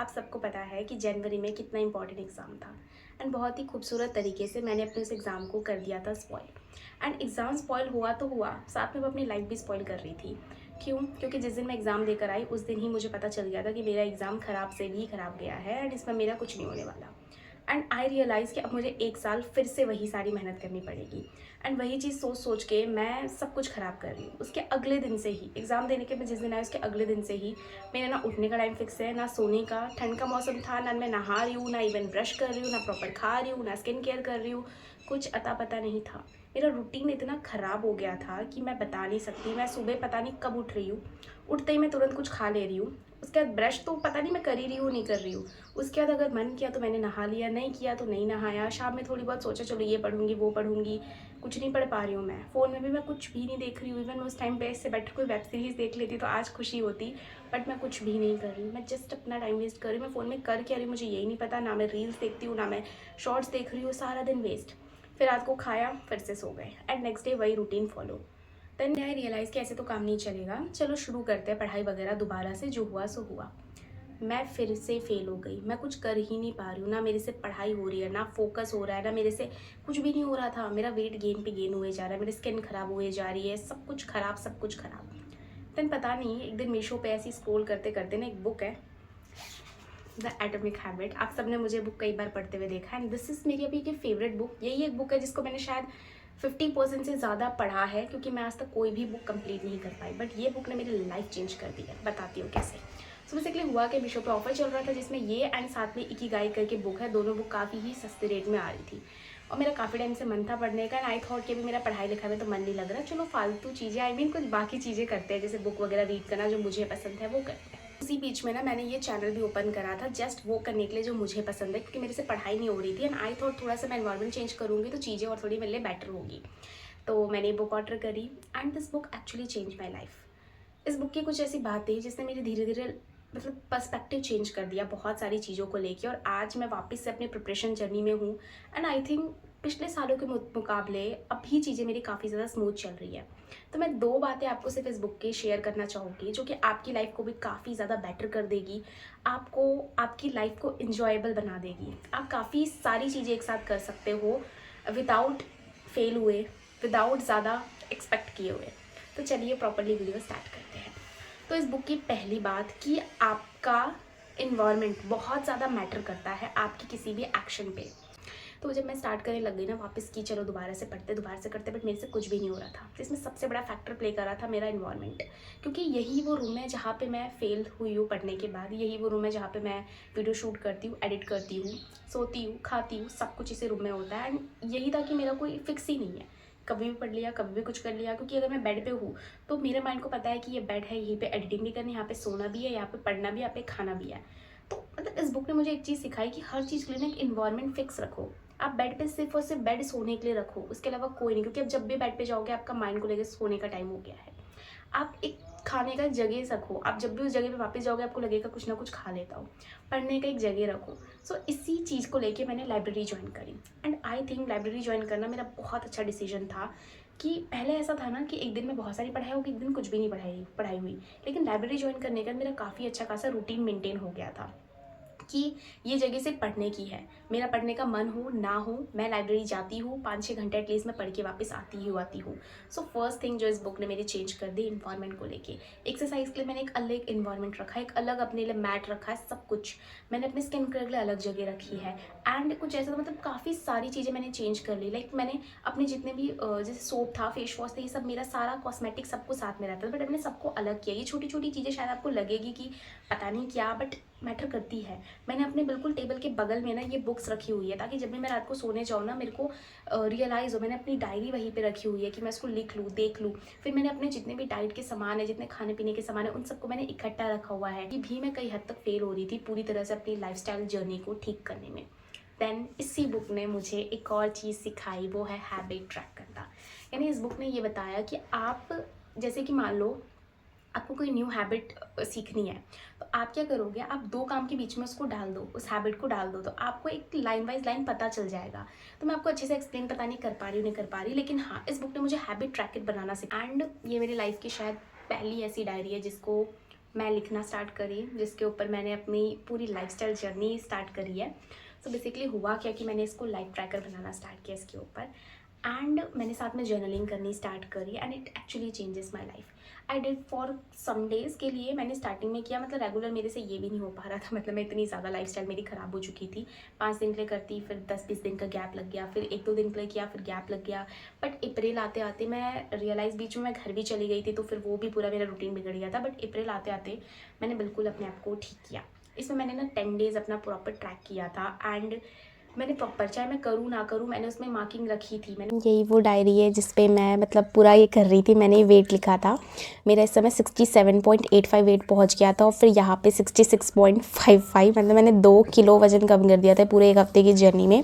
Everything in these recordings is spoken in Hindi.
आप सबको पता है कि जनवरी में कितना इंपॉर्टेंट एग्ज़ाम था एंड बहुत ही खूबसूरत तरीके से मैंने अपने उस एग्ज़ाम को कर दिया था स्पॉइल। एंड एग्ज़ाम स्पॉइल हुआ तो हुआ, साथ में वो अपनी लाइफ भी स्पॉइल कर रही थी। क्यों? क्योंकि जिस दिन मैं एग्ज़ाम देकर आई उस दिन ही मुझे पता चल गया था कि मेरा एग्ज़ाम ख़राब से भी ख़राब गया है एंड इसमें मेरा कुछ नहीं होने वाला। एंड आई रियलाइज़ कि अब मुझे 1 साल फिर से वही सारी मेहनत करनी पड़ेगी एंड वही चीज़ सोच सोच के मैं सब कुछ ख़राब कर रही हूँ। उसके अगले दिन से ही एग्ज़ाम देने के मैं जिस दिन आई उसके अगले दिन से ही मेरा ना उठने का टाइम फिक्स है, ना सोने का। ठंड का मौसम था, ना मैं नहा रही हूँ, ना इवन ब्रश कर रही हूँ, ना प्रॉपर खा रही हूँ, ना स्किन केयर कर रही हूँ। कुछ अता पता नहीं था। मेरा रूटीन इतना ख़राब हो गया था कि मैं बता नहीं सकती। मैं सुबह पता नहीं कब उठ रही हूँ, उठते ही मैं तुरंत कुछ खा ले रही हूँ। उसके बाद ब्रश तो पता नहीं मैं कर ही रही हूँ नहीं कर रही हूँ। उसके बाद अगर मन किया तो मैंने नहा लिया, नहीं किया तो नहीं नहाया। शाम में थोड़ी बहुत सोचा चलो ये पढ़ूंगी वो पढ़ूंगी, कुछ नहीं पढ़ पा रही हूँ मैं। फ़ोन में भी मैं कुछ भी नहीं देख रही हूँ। इवन मैं उस टाइम पे इससे बेटर कोई वेब सीरीज़ देख लेती तो आज खुशी होती, बट मैं कुछ भी नहीं कर रही हूँ। मैं जस्ट अपना टाइम वेस्ट कर रही हूँ। मैं फ़ोन में कर क्या रही हूँ मुझे यही नहीं पता। ना मैं रील्स देखती हूँ, ना मैं शॉर्ट्स देख रही हूँ। सारा दिन वेस्ट। फिर रात को खाया, फिर से सो गए एंड नेक्स्ट डे वही routine follow. Then I realise कि ऐसे तो काम नहीं चलेगा, चलो शुरू करते हैं पढ़ाई वगैरह दोबारा से। जो हुआ सो हुआ। मैं फिर से फेल हो गई। मैं कुछ कर ही नहीं पा रही हूँ, ना मेरे से पढ़ाई हो रही है, ना फोकस हो रहा है, ना मेरे से कुछ भी नहीं हो रहा था। मेरा वेट गेन पे गेन हुए जा रहा है, मेरी स्किन खराब हुए जा रही है, सब कुछ खराब सब कुछ खराब। देन पता नहीं एक दिन मीशो पे ऐसी स्क्रॉल करते करते ना एक बुक है द एटॉमिक हैबिट। आप सबने मुझे बुक कई बार पढ़ते हुए देखा है एंड दिस इज़ मेरी अभी की फेवरेट बुक। यही एक बुक है जिसको मैंने शायद 50% से ज़्यादा पढ़ा है, क्योंकि मैं आज तक कोई भी बुक कंप्लीट नहीं कर पाई, बट ये बुक ने मेरी लाइफ चेंज कर दी है। बताती हूँ कैसे। सो बेसिकली हुआ कि मीशो पे ऑफर चल रहा था जिसमें ये एंड साथ में इकिगाई करके बुक है। दोनों बुक काफ़ी ही सस्ते रेट में आ रही थी और मेरा काफ़ी टाइम से मन था पढ़ने का एंड आई थॉट कि अभी मेरा पढ़ाई लिखाई में तो मन नहीं लग रहा, चलो फालतू चीज़ें आई मीन कुछ बाकी चीज़ें करते हैं, जैसे बुक वगैरह रीड करना जो मुझे पसंद है वो करते हैं। उसी बीच में ना मैंने ये चैनल भी ओपन करा था जस्ट वो करने के लिए जो मुझे पसंद है, क्योंकि मेरे से पढ़ाई नहीं हो रही थी एंड आई थॉट थोड़ा सा मैं एनवायरनमेंट चेंज करूँगी तो चीज़ें और थोड़ी मेरे लिए बेटर होगी। तो मैंने ये बुक ऑर्डर करी and this book actually change my life. इस बुक की कुछ ऐसी बात थी जिसने मेरे धीरे धीरे मतलब पर्सपेक्टिव चेंज कर दिया बहुत सारी चीज़ों को लेके, और आज मैं वापस से अपने प्रिपरेशन जर्नी में हूँ एंड आई थिंक पिछले सालों के मुकाबले अभी चीज़ें मेरी काफ़ी ज़्यादा स्मूथ चल रही है। तो मैं दो बातें आपको सिर्फ इस बुक के शेयर करना चाहूँगी जो कि आपकी लाइफ को भी काफ़ी ज़्यादा बेटर कर देगी, आपको आपकी लाइफ को इन्जॉयबल बना देगी। आप काफ़ी सारी चीज़ें एक साथ कर सकते हो विदाउट फेल हुए, विदाउट ज़्यादा एक्सपेक्ट किए हुए। तो चलिए प्रॉपरली वीडियो स्टार्ट करते हैं। तो इस बुक की पहली बात कि आपका इन्वायरमेंट बहुत ज़्यादा मैटर करता है आपकी किसी भी एक्शन पे। तो जब मैं स्टार्ट करने लग गई ना वापस की चलो दोबारा से पढ़ते दोबारा से करते, बट मेरे से कुछ भी नहीं हो रहा था। तो इसमें सबसे बड़ा फैक्टर प्ले कर रहा था मेरा इन्वायरमेंट, क्योंकि यही वो रूम है जहाँ पे मैं फेल हुई हूँ पढ़ने के बाद। यही वो रूम है जहाँ पे मैं वीडियो शूट करती हूँ, एडिट करती हूँ, सोती हूँ, खाती हूँ, सब कुछ इसी रूम में होता है। एंड यही था कि मेरा कोई फिक्स ही नहीं है, कभी भी पढ़ लिया कभी भी कुछ कर लिया। क्योंकि अगर मैं बेड पे हूँ तो मेरे माइंड को पता है कि ये बेड है, यहीं पे एडिटिंग भी करनी है, यहाँ पे सोना भी है, यहाँ पे पढ़ना भी है, यहाँ पे खाना भी है। तो मतलब इस बुक ने मुझे एक चीज़ सिखाई कि हर चीज़ के लिए ना एक इन्वायरमेंट फिक्स रखो। आप बेड पे सिर्फ और सिर्फ बेड सोने के लिए रखो, उसके अलावा कोई नहीं। क्योंकि अब जब भी बेड पे जाओगे आपका माइंड को लेकर सोने का टाइम हो गया है। आप एक खाने का जगह रखो, आप जब भी उस जगह पे वापस जाओगे आपको लगेगा कुछ ना कुछ खा लेता हूँ। पढ़ने का एक जगह रखो। सो इसी चीज़ को लेके मैंने लाइब्रेरी ज्वाइन करी and I think library join करना मेरा बहुत अच्छा डिसीजन था। कि पहले ऐसा था ना कि एक दिन में बहुत सारी पढ़ाई होगी, एक दिन कुछ भी नहीं पढ़ाई पढ़ाई हुई। लेकिन लाइब्रेरी ज्वाइन करने का मेरा काफ़ी अच्छा खासा रूटीन मेंटेन हो गया था कि ये जगह सिर्फ पढ़ने की है। मेरा पढ़ने का मन हो ना हो मैं लाइब्रेरी जाती हूँ, 5-6 घंटे एटलीस्ट मैं पढ़ के वापस आती हूँ। सो फर्स्ट थिंग जो इस बुक ने मेरी चेंज कर दी इन्वायरमेंट को लेके। एक्सरसाइज के लिए मैंने एक अलग इन्वायरमेंट रखा है, एक अलग अपने लिए मैट रखा है, सब कुछ मैंने अपने स्किन केयर के लिए अलग जगह रखी है। एंड कुछ ऐसा मतलब काफ़ी सारी चीज़ें मैंने चेंज कर ली। लाइक मैंने अपने जितने भी जैसे सोप था, फेस वॉश था, ये सब मेरा सारा कॉस्मेटिक सबको साथ में रहता था, बट मैंने सबको अलग किया। ये छोटी छोटी चीज़ें शायद आपको लगेगी कि पता नहीं क्या, बट मैटर करती है। मैंने अपने बिल्कुल टेबल के बगल में ना ये बुक्स रखी हुई है ताकि जब भी मैं रात को सोने जाऊँ ना मेरे को रियलाइज़ हो। मैंने अपनी डायरी वहीं पे रखी हुई है कि मैं इसको लिख लूँ, देख लूँ। फिर मैंने अपने जितने भी डाइट के सामान है, जितने खाने पीने के सामान है, उन सबको मैंने इकट्ठा रखा हुआ है। ये भी मैं कई हद तक फेल हो रही थी पूरी तरह से अपनी लाइफस्टाइल जर्नी को ठीक करने में। देन इसी बुक ने मुझे एक और चीज़ सिखाई, वो है हैबिट ट्रैक करना। यानी इस बुक ने ये बताया कि आप जैसे कि मान लो आपको कोई न्यू हैबिट सीखनी है, तो आप क्या करोगे, आप दो काम के बीच में उसको डाल दो, उस हैबिट को डाल दो, तो आपको एक लाइन वाइज लाइन पता चल जाएगा। तो मैं आपको अच्छे से एक्सप्लेन पता नहीं कर पा रही हूँ, नहीं कर पा रही, लेकिन हाँ इस बुक ने मुझे हैबिट ट्रैकेट बनाना सीखा। एंड ये मेरी लाइफ की शायद पहली ऐसी डायरी है जिसको मैं लिखना स्टार्ट करी, जिसके ऊपर मैंने अपनी पूरी लाइफस्टाइल जर्नी स्टार्ट करी है। सो बेसिकली हुआ क्या कि मैंने इसको लाइफ ट्रैकर बनाना स्टार्ट किया इसके ऊपर, एंड मैंने साथ में जर्नलिंग करनी स्टार्ट करी, and it actually changes my life. I did for some days के लिए मैंने स्टार्टिंग में किया, मतलब रेगुलर मेरे से ये भी नहीं हो पा रहा था, मतलब मैं इतनी ज़्यादा लाइफस्टाइल मेरी ख़राब हो चुकी थी। 5 दिन के लिए करती, फिर 10-20 दिन का गैप लग गया, फिर 1-2 दिन के लिए किया, फिर गैप लग गया। बट अप्रैल आते आते मैं रियलाइज़, बीच में मैं घर भी चली गई थी, तो फिर वो भी पूरा मेरा रूटीन बिगड़ गया था। बट अप्रैल आते आते मैंने बिल्कुल अपने आप को ठीक किया। इसमें मैंने ना 10 डेज़ अपना प्रॉपर ट्रैक किया था, एंड मैंने प्रॉपर, चाहे मैं करूँ ना करूँ, मैंने उसमें मार्किंग रखी थी। मैंने यही वो डायरी है जिस पे मैं मतलब पूरा ये कर रही थी। मैंने वेट लिखा था, मेरा इस समय 67.85 वेट पहुंच गया था, और फिर यहाँ पे 66.55, मतलब मैंने 2 किलो वज़न कम कर दिया था पूरे 1 हफ्ते की जर्नी में।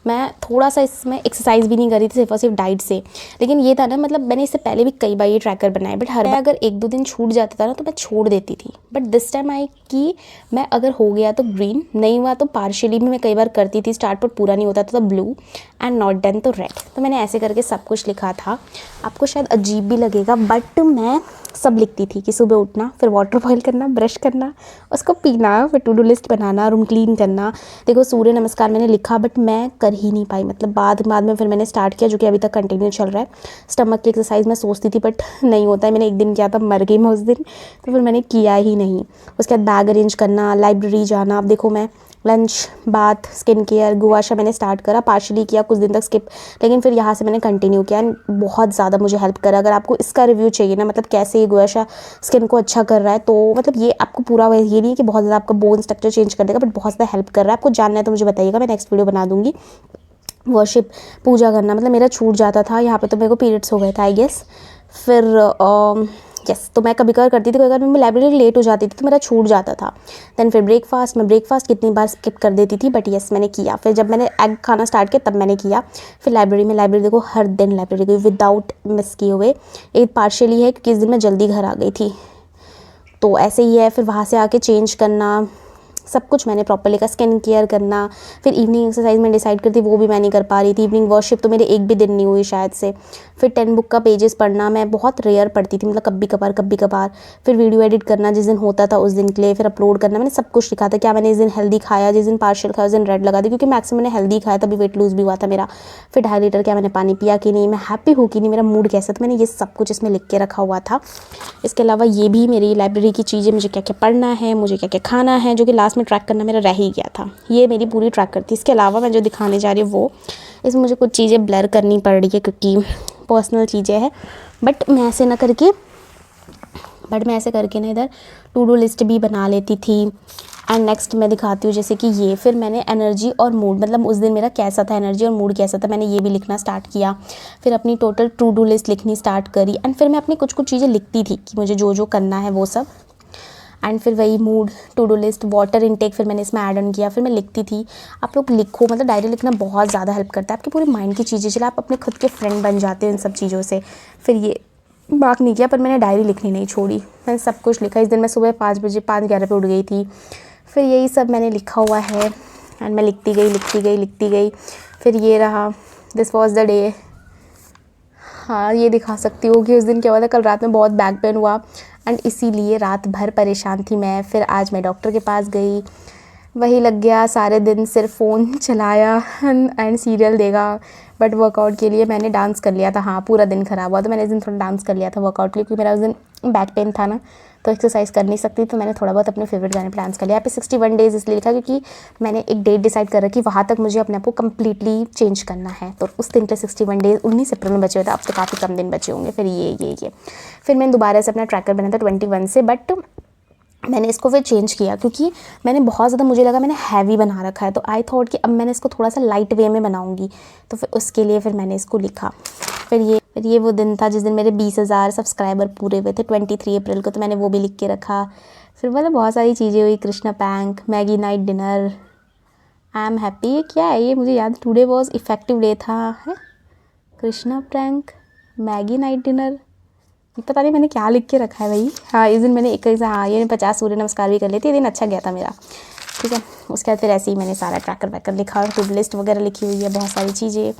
मैं थोड़ा सा इसमें एक्सरसाइज भी नहीं करी थी, सिर्फ और सिर्फ डाइट से। लेकिन ये था ना, मतलब मैंने इससे पहले भी कई बार ये ट्रैकर बनाए, बट हर बार अगर 1-2 दिन छूट जाता था ना तो मैं छोड़ देती थी। बट दिस टाइम आई कि मैं अगर हो गया तो ग्रीन, नहीं हुआ तो पार्शियली भी मैं कई बार करती थी स्टार्ट, पर पूरा नहीं होता था तो ब्लू, एंड नॉट डन तो रेड। तो मैंने ऐसे करके सब कुछ लिखा था। आपको शायद अजीब भी लगेगा, बट मैं सब लिखती थी कि सुबह उठना, फिर वाटर बॉयल करना, ब्रश करना, उसको पीना, फिर टू डू लिस्ट बनाना, रूम क्लीन करना। देखो सूर्य नमस्कार मैंने लिखा, बट मैं कर ही नहीं पाई, मतलब बाद में फिर मैंने स्टार्ट किया, जो कि अभी तक कंटिन्यू चल रहा है। स्टमक की एक्सरसाइज मैं सोचती थी बट नहीं होता है। मैंने एक दिन किया था, मर गई मैं उस दिन, तो फिर मैंने किया ही नहीं। उसके बाद बैग अरेंज करना, लाइब्रेरी जाना। अब देखो मैं लंच, बाथ, स्किन केयर, गुआशा मैंने स्टार्ट करा, पार्शली किया, कुछ दिन तक स्किप, लेकिन फिर यहाँ से मैंने कंटिन्यू किया, एंड बहुत ज़्यादा मुझे हेल्प करा। अगर आपको इसका रिव्यू चाहिए ना, मतलब कैसे ये गुआशा स्किन को अच्छा कर रहा है, तो मतलब ये आपको पूरा ये नहीं है कि बहुत ज़्यादा आपका बोन स्ट्रक्चर चेंज कर देगा, बट बहुत ज़्यादा हेल्प कर रहा है। आपको जानना है तो मुझे बताइएगा, मैं नेक्स्ट वीडियो बना दूँगी। वर्शिप, पूजा करना, मतलब मेरा छूट जाता था। यहाँ पे तो मेरे को पीरियड्स हो गए थे आई गेस। फिर यस, तो मैं कभी कभार करती थी, अगर मैं लाइब्रेरी लेट हो जाती थी तो मेरा छूट जाता था। देन फिर ब्रेकफास्ट, मैं ब्रेकफास्ट कितनी बार स्किप कर देती थी, बट यस मैंने किया। फिर जब मैंने एग खाना स्टार्ट किया तब मैंने किया। फिर लाइब्रेरी देखो हर दिन लाइब्रेरी गई विदाउट मिस किए हुए। एक पार्शियली है क्योंकि इस दिन मैं जल्दी घर आ गई थी, तो ऐसे ही है। फिर वहाँ से आके चेंज करना, सब कुछ मैंने प्रॉपर लिखा। स्किन केयर करना, फिर इवनिंग एक्सरसाइज में डिसाइड करती, वो भी मैं नहीं कर पा रही थी। इवनिंग वर्शिप तो मेरे एक भी दिन नहीं हुई शायद से। फिर 10 बुक का पेजेस पढ़ना, मैं बहुत रेयर पढ़ती थी, मतलब कभी कभार। फिर वीडियो एडिट करना, जिस दिन होता था उस दिन के लिए, फिर अपलोड करना। मैंने सब कुछ लिखा था, क्या मैंने इस दिन हेल्दी खाया, जिस दिन पार्शियल खाया उस दिन रेड लगा दी, क्योंकि मैक्सिमम मैंने हेल्दी खाया तभी वेट लूज भी हुआ था मेरा। फिर 2.5 लीटर क्या मैंने पानी पिया कि नहीं, मैं हैप्पी हूँ कि नहीं, मेरा मूड कैसा, तो मैंने ये सब कुछ इसमें लिख के रखा हुआ था। इसके अलावा ये भी मेरी लाइब्रेरी की चीज़ें, मुझे क्या क्या पढ़ना है, मुझे क्या क्या खाना है, जो कि लास्ट में ट्रैक करना मेरा रह ही गया था। ये मेरी पूरी ट्रैकर थी। इसके अलावा मैं जो दिखाने जा रही हूँ वो, इसमें मुझे कुछ चीज़ें ब्लर करनी पड़ रही है क्योंकि पर्सनल चीज़ें हैं, बट मैं ऐसे करके ना इधर टू डू लिस्ट भी बना लेती थी। एंड नेक्स्ट मैं दिखाती हूँ, जैसे कि ये, फिर मैंने एनर्जी और मूड, मतलब उस दिन मेरा कैसा था, एनर्जी और मूड कैसा था, मैंने ये भी लिखना स्टार्ट किया। फिर अपनी टोटल टू डू लिस्ट लिखनी स्टार्ट करी, एंड फिर मैं अपनी कुछ चीज़ें लिखती थी कि मुझे जो जो करना है वो सब। एंड फिर वही mood, to do list, water intake फिर मैंने इसमें ऐड ऑन किया। फिर मैं लिखती थी। आप लोग लिखो, मतलब डायरी लिखना बहुत ज़्यादा हेल्प करता है, आपकी पूरी माइंड की चीज़ें चले, आप अपने खुद के फ्रेंड बन जाते हो इन सब चीज़ों से। फिर ये बात नहीं किया, पर मैंने डायरी लिखनी नहीं छोड़ी, मैंने सब कुछ लिखा। इस दिन मैं सुबह 5:11 पे उठ गई थी। फिर यही सब मैंने लिखा हुआ है, एंड मैं लिखती गई। फिर ये रहा, दिस वॉज द डे। हाँ, ये दिखा सकती हूँ कि उस दिन क्या हुआ था। कल रात में बहुत बैक पेन हुआ, एंड इसीलिए रात भर परेशान थी मैं। फिर आज मैं डॉक्टर के पास गई, वही लग गया सारे दिन, सिर्फ फ़ोन चलाया एंड सीरियल देखा। बट वर्कआउट के लिए मैंने डांस कर लिया था। हाँ, पूरा दिन ख़राब हुआ तो मैंने इस दिन थोड़ा डांस कर लिया था वर्कआउट के लिए, क्योंकि मेरा उस दिन बैक पेन था ना, तो एक्सरसाइज कर नहीं सकती, तो मैंने थोड़ा बहुत अपने फेवरेट गाने पर डांस कर लिया। यहाँ पे 61 डेज़ इसलिए लिखा क्योंकि मैंने एक डेट डिसाइड कर रखी, वहाँ तक मुझे अपने आप को कम्प्लीटली चेंज करना है। तो उस दिन के 61 डेज़ 19 अप्रैल में बचे हुए थे, अब तो काफ़ी कम दिन बचे होंगे। फिर ये फिर मैंने दोबारा से अपना ट्रैकर बना था 21 से, बट मैंने इसको फिर चेंज किया क्योंकि मैंने बहुत ज़्यादा, मुझे लगा मैंने हैवी बना रखा है, तो आई थॉट कि अब मैंने इसको थोड़ा सा लाइट वे में बनाऊंगी, तो फिर उसके लिए फिर मैंने इसको लिखा। फिर ये वो दिन था जिस दिन मेरे 20,000 सब्सक्राइबर पूरे हुए थे, 23 अप्रैल को, तो मैंने वो भी लिख के रखा। फिर मतलब बहुत सारी चीज़ें हुई, कृष्णा पैंक, Maggi night dinner, I am happy, ये क्या है, ये मुझे याद, टुडे वॉज इफेक्टिव डे था, है Krishna prank, Maggi night dinner, पता नहीं मैंने क्या लिख के रखा है भाई। हाँ, इस दिन मैंने ये 50 सूर्य नमस्कार भी कर लेती, ये दिन अच्छा गया था मेरा। ठीक है, उसके बाद फिर ऐसे ही मैंने सारा ट्रैकर वैकर लिखा, और टू डू लिस्ट वगैरह लिखी हुई है, बहुत सारी चीज़ें,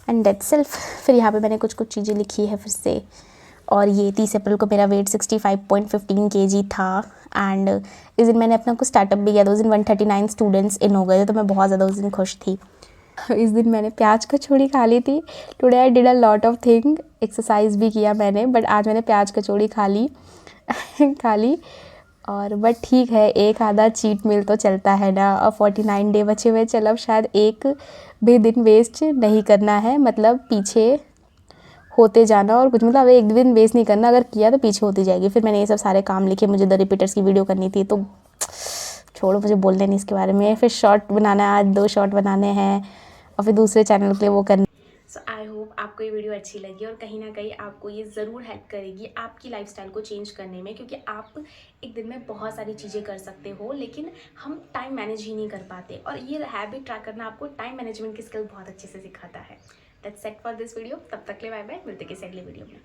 एंड दैट्स सेल्फ। फिर यहाँ पे मैंने कुछ चीज़ें लिखी है फिर से, और ये 30 अप्रैल को मेरा वेट 65.15 kg था। एंड इस दिन मैंने अपना कुछ स्टार्टअप भी किया था। उस दिन 139 स्टूडेंट्स इन हो गए थे, तो मैं बहुत ज़्यादा उस दिन खुश थी। इस दिन मैंने प्याज कचौड़ी खा ली थी। Today I did a lot of thing, exercise भी किया मैंने, बट आज मैंने प्याज कचौड़ी खा ली खा ली। और बट ठीक है, एक आधा चीट मील तो चलता है ना। अब 49 डे बचे हुए, चल अब शायद एक भी दिन वेस्ट नहीं करना है, मतलब पीछे होते जाना। और कुछ मतलब एक दिन वेस्ट नहीं करना, अगर किया तो पीछे होती जाएगी। फिर मैंने ये सब सारे काम लिखे, मुझे द रिपीटर्स की वीडियो करनी थी, तो छोड़ो, मुझे बोलने नहीं इसके बारे में। फिर शॉर्ट बनाना है, आज 2 शॉर्ट बनाने हैं और फिर दूसरे चैनल के लिए वो करना। सो आई होप आपको ये वीडियो अच्छी लगी और कहीं ना कहीं आपको ये ज़रूर हेल्प करेगी आपकी लाइफस्टाइल को चेंज करने में, क्योंकि आप एक दिन में बहुत सारी चीज़ें कर सकते हो, लेकिन हम टाइम मैनेज ही नहीं कर पाते। और ये हैबिट ट्रैक करना आपको टाइम मैनेजमेंट की स्किल बहुत अच्छे से सिखाता है। That's it for this video. तब तक के लिए बाय बाय, मिलते किसी अगले वीडियो में।